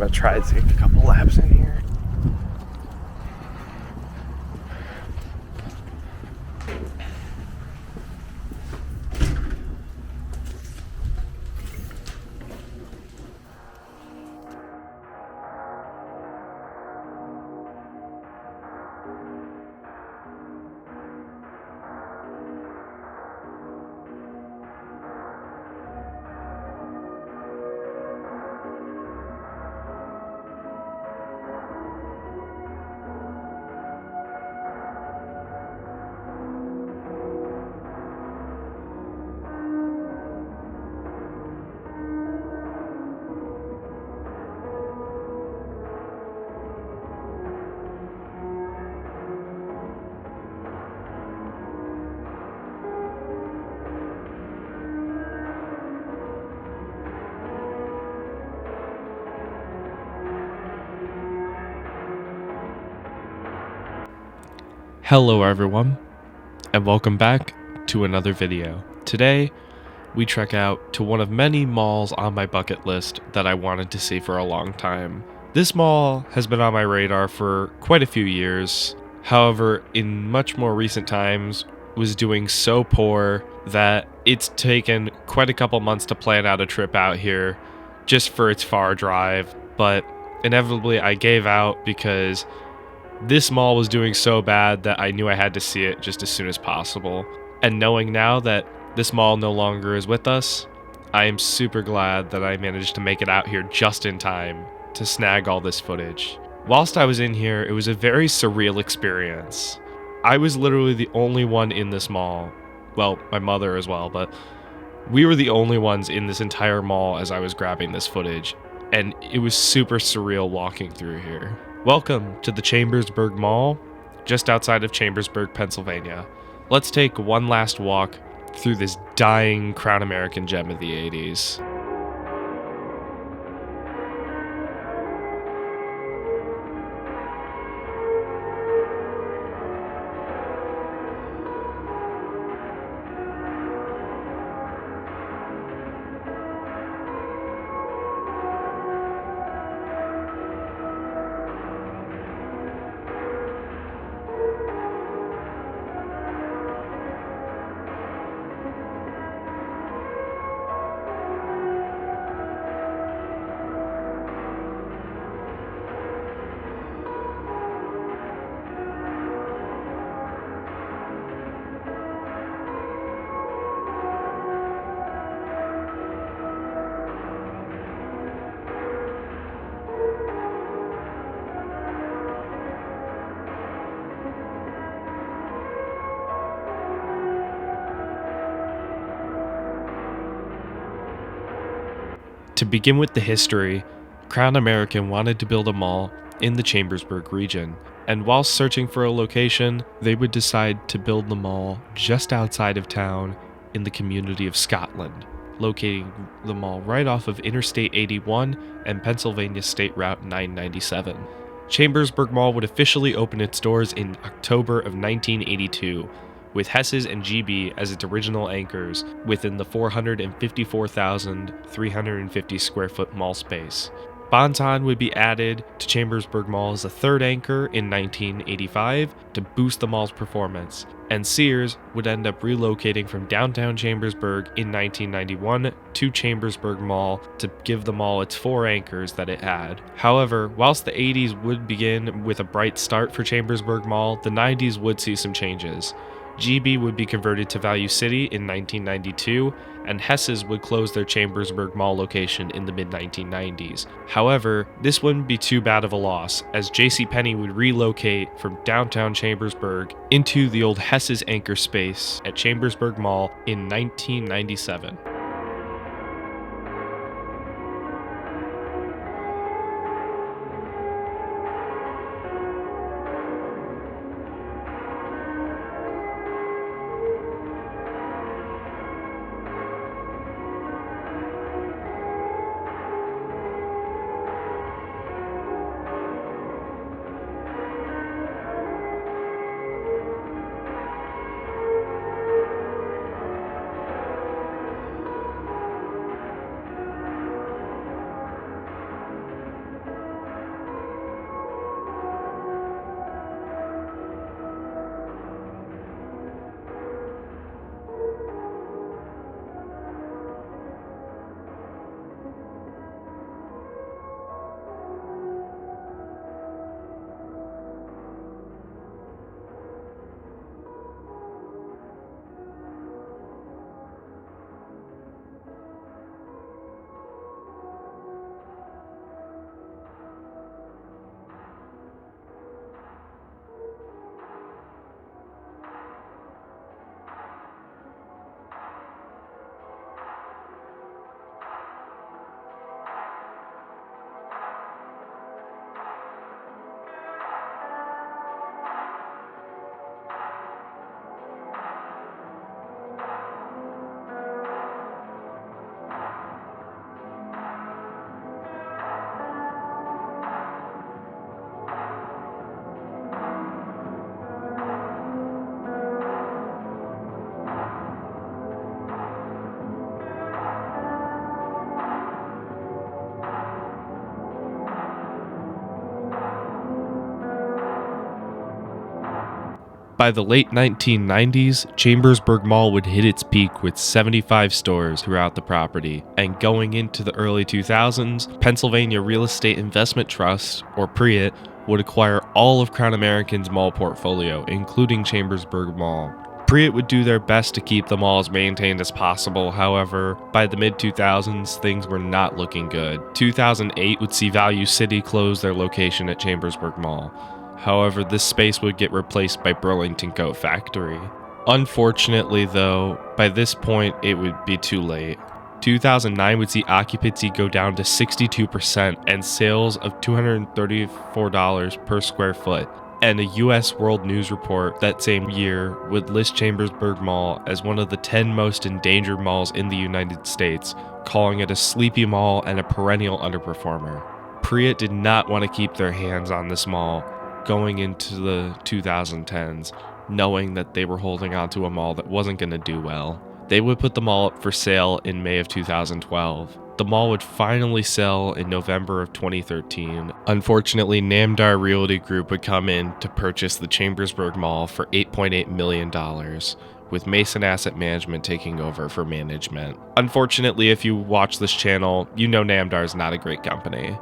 I'm gonna try to take a couple laps in here. Hello everyone, and welcome back to another video. Today, we trek out to one of many malls on my bucket list that I wanted to see for a long time. This mall has been on my radar for quite a few years, however, in much more recent times, was doing so poor that it's taken quite a couple months to plan out a trip out here just for its far drive, but inevitably I gave out because this mall was doing so bad that I knew I had to see it just as soon as possible. And knowing now that this mall no longer is with us, I am super glad that I managed to make it out here just in time to snag all this footage. Whilst I was in here, it was a very surreal experience. I was literally the only one in this mall. Well, my mother as well, but we were the only ones in this entire mall as I was grabbing this footage. And it was super surreal walking through here. Welcome to the Chambersburg Mall, just outside of Chambersburg, Pennsylvania. Let's take one last walk through this dying Crown American gem of the 80s. To begin with the history, Crown American wanted to build a mall in the Chambersburg region, and while searching for a location, they would decide to build the mall just outside of town in the community of Scotland, locating the mall right off of Interstate 81 and Pennsylvania State Route 997. Chambersburg Mall would officially open its doors in October of 1982, with Hess's and Geebee as its original anchors within the 454,350 square foot mall space. Bon-Ton would be added to Chambersburg Mall as a third anchor in 1985 to boost the mall's performance, and Sears would end up relocating from downtown Chambersburg in 1991 to Chambersburg Mall to give the mall its 4 anchors that it had. However, whilst the 80s would begin with a bright start for Chambersburg Mall, the 90s would see some changes. Geebee would be converted to Value City in 1992, and Hess's would close their Chambersburg Mall location in the mid-1990s. However, this wouldn't be too bad of a loss, as JCPenney would relocate from downtown Chambersburg into the old Hess's anchor space at Chambersburg Mall in 1997. By the late 1990s, Chambersburg Mall would hit its peak with 75 stores throughout the property, and going into the early 2000s, Pennsylvania Real Estate Investment Trust, or PREIT, would acquire all of Crown American's mall portfolio, including Chambersburg Mall. PREIT would do their best to keep the mall as maintained as possible. However, by the mid-2000s, things were not looking good. 2008 would see Value City close their location at Chambersburg Mall. However, this space would get replaced by Burlington Coat Factory. Unfortunately, though, by this point, it would be too late. 2009 would see occupancy go down to 62% and sales of $234 per square foot. And a US World News report that same year would list Chambersburg Mall as one of the 10 most endangered malls in the United States, calling it a sleepy mall and a perennial underperformer. PREIT did not want to keep their hands on this mall going into the 2010s, knowing that they were holding on to a mall that wasn't going to do well. They would put the mall up for sale in May of 2012. The mall would finally sell in November of 2013. Unfortunately, Namdar Realty Group would come in to purchase the Chambersburg Mall for $8.8 million, with Mason Asset Management taking over for management. Unfortunately, if you watch this channel, you know Namdar is not a great company.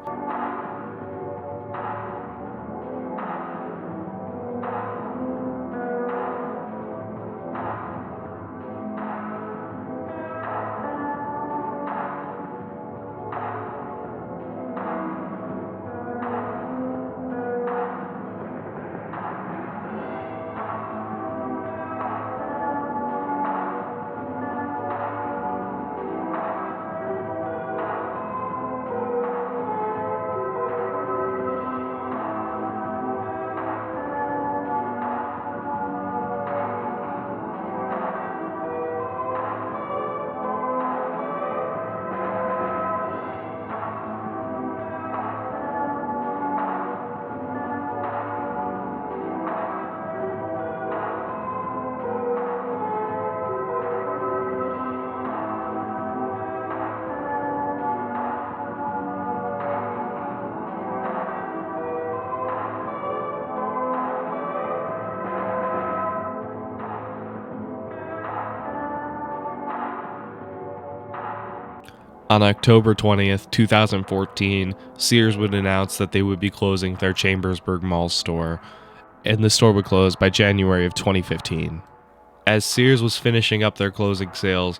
On October 20th, 2014, Sears would announce that they would be closing their Chambersburg Mall store, and the store would close by January of 2015. As Sears was finishing up their closing sales,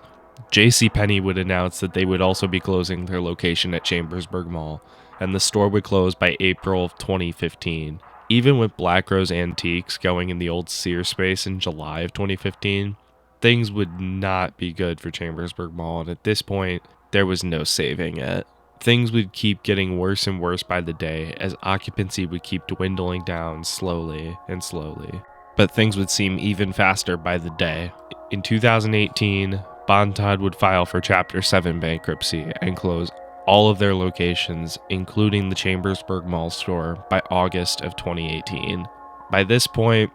JCPenney would announce that they would also be closing their location at Chambersburg Mall, and the store would close by April of 2015. Even with Black Rose Antiques going in the old Sears space in July of 2015, things would not be good for Chambersburg Mall, and at this point, there was no saving it. Things would keep getting worse and worse by the day as occupancy would keep dwindling down slowly and slowly. But things would seem even faster by the day. In 2018, Bon Ton would file for Chapter 7 bankruptcy and close all of their locations, including the Chambersburg Mall store, by August of 2018. By this point,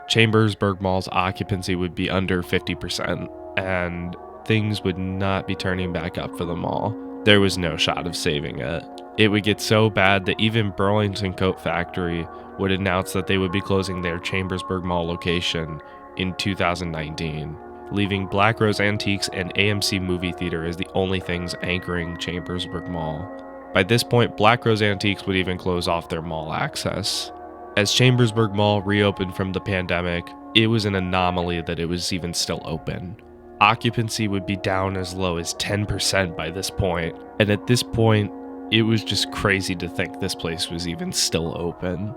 Chambersburg Mall's occupancy would be under 50%, and things would not be turning back up for the mall. There was no shot of saving it. It would get so bad that even Burlington Coat Factory would announce that they would be closing their Chambersburg Mall location in 2019, leaving Black Rose Antiques and AMC Movie Theater as the only things anchoring Chambersburg Mall. By this point, Black Rose Antiques would even close off their mall access. As Chambersburg Mall reopened from the pandemic, it was an anomaly that it was even still open. Occupancy would be down as low as 10% by this point, and at this point, it was just crazy to think this place was even still open.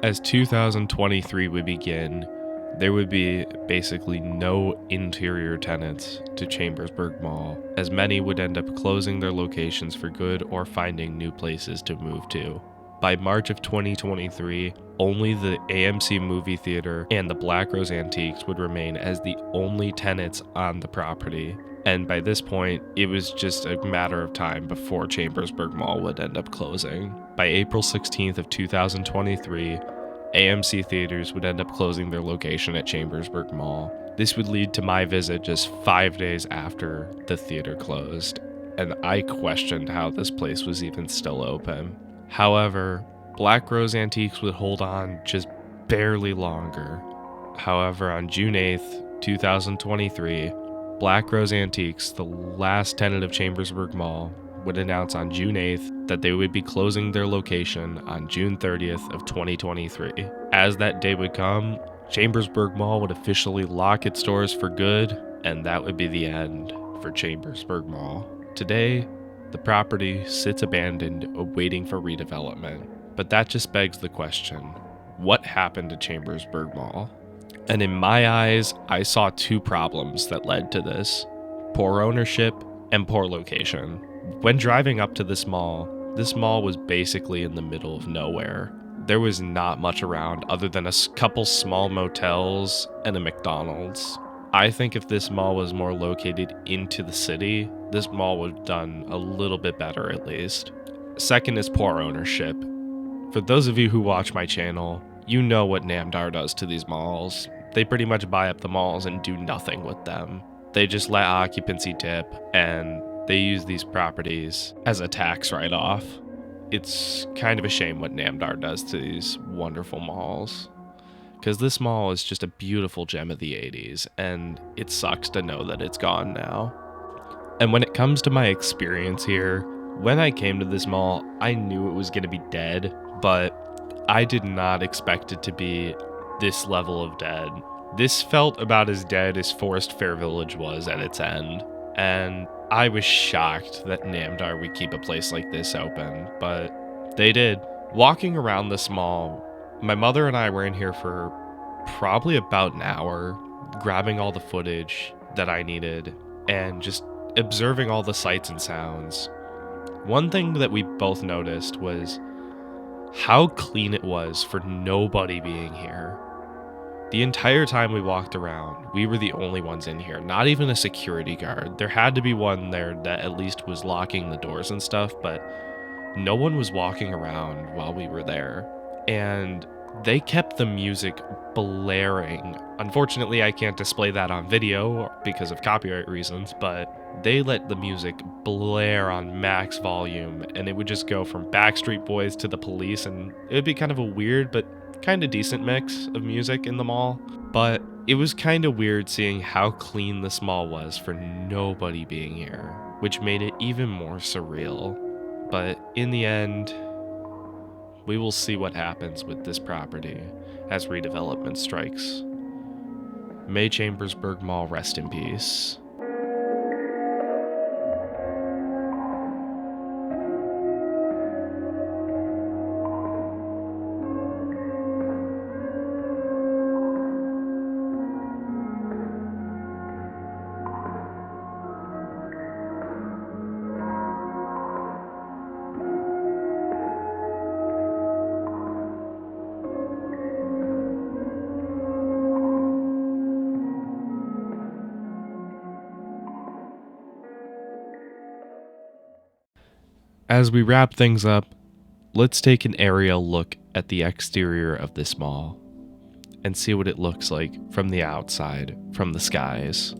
As 2023 would begin, there would be basically no interior tenants to Chambersburg Mall, as many would end up closing their locations for good or finding new places to move to. By March of 2023, only the AMC Movie Theater and the Black Rose Antiques would remain as the only tenants on the property. And by this point, it was just a matter of time before Chambersburg Mall would end up closing. By April 16th of 2023, AMC Theaters would end up closing their location at Chambersburg Mall. This would lead to my visit just 5 days after the theater closed, and I questioned how this place was even still open. However, Black Rose Antiques would hold on just barely longer. However, on June 8th, 2023, Black Rose Antiques, the last tenant of Chambersburg Mall, would announce on June 8th that they would be closing their location on June 30th of 2023. As that day would come, Chambersburg Mall would officially lock its doors for good, and that would be the end for Chambersburg Mall. Today, the property sits abandoned, awaiting for redevelopment. But that just begs the question, what happened to Chambersburg Mall? And in my eyes, I saw two problems that led to this: poor ownership and poor location. When driving up to this mall was basically in the middle of nowhere. There was not much around other than a couple small motels and a McDonald's. I think if this mall was more located into the city, this mall would have done a little bit better at least. Second is poor ownership. For those of you who watch my channel, you know what Namdar does to these malls. They pretty much buy up the malls and do nothing with them. They just let occupancy dip, and they use these properties as a tax write-off. It's kind of a shame what Namdar does to these wonderful malls, because this mall is just a beautiful gem of the 80s, and it sucks to know that it's gone now. And when it comes to my experience here, when I came to this mall, I knew it was going to be dead, but I did not expect it to be this level of dead. This felt about as dead as Forest Fair Village was at its end, and I was shocked that Namdar would keep a place like this open, but they did. Walking around this mall My mother and I were in here for probably about an hour, grabbing all the footage that I needed and just observing all the sights and sounds. One thing that we both noticed was how clean it was for nobody being here. The entire time we walked around, we were the only ones in here, not even a security guard. There had to be one there that at least was locking the doors and stuff, but no one was walking around while we were there. And they kept the music blaring. Unfortunately, I can't display that on video because of copyright reasons, but they let the music blare on max volume, and it would just go from Backstreet Boys to the Police, and it would be kind of a weird but kind of decent mix of music in the mall. But it was kind of weird seeing how clean this mall was for nobody being here, which made it even more surreal. But in the end, we will see what happens with this property as redevelopment strikes. May Chambersburg Mall rest in peace. As we wrap things up, let's take an aerial look at the exterior of this mall and see what it looks like from the outside, from the skies.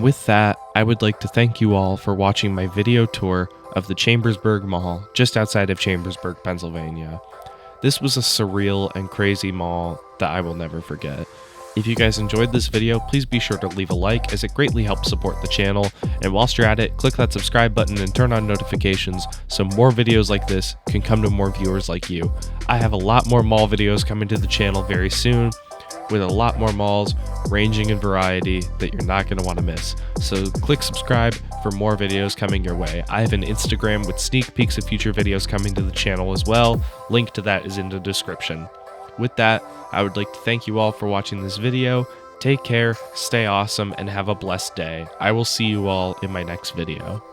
with that, I would like to thank you all for watching my video tour of the Chambersburg Mall just outside of Chambersburg, Pennsylvania. This was a surreal and crazy mall that I will never forget. If you guys enjoyed this video, please be sure to leave a like as it greatly helps support the channel, and whilst you're at it, click that subscribe button and turn on notifications so more videos like this can come to more viewers like you. I have a lot more mall videos coming to the channel very soon, with a lot more malls ranging in variety that you're not going to want to miss. So click subscribe for more videos coming your way. I have an Instagram with sneak peeks of future videos coming to the channel as well. Link to that is in the description. With that, I would like to thank you all for watching this video. Take care, stay awesome, and have a blessed day. I will see you all in my next video.